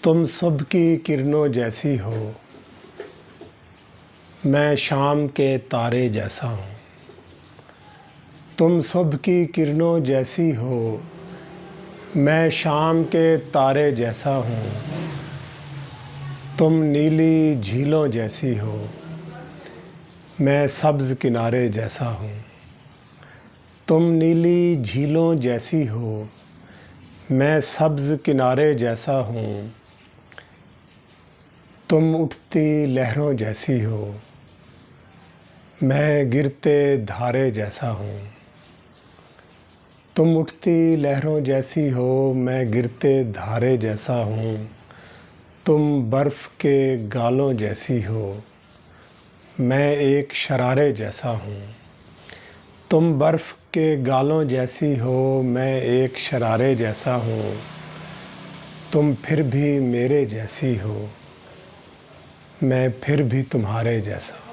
तुम सुबह की किरणों जैसी हो, मैं शाम के तारे जैसा हूँ। तुम सुबह की किरणों जैसी हो, मैं शाम के तारे जैसा हूँ। तुम नीली झीलों जैसी हो, मैं सब्ज़ किनारे जैसा हूँ। तुम नीली झीलों जैसी हो, मैं सब्ज़ किनारे जैसा हूँ। तुम उठती लहरों जैसी हो, मैं गिरते धारे जैसा हूँ। तुम उठती लहरों जैसी हो, मैं गिरते धारे जैसा हूँ। तुम बर्फ़ के गालों जैसी हो, मैं एक शरारे जैसा हूँ। तुम बर्फ़ के गालों जैसी हो, मैं एक शरारे जैसा हूँ। तुम फिर भी मेरे जैसी हो, मैं फिर भी तुम्हारे जैसा।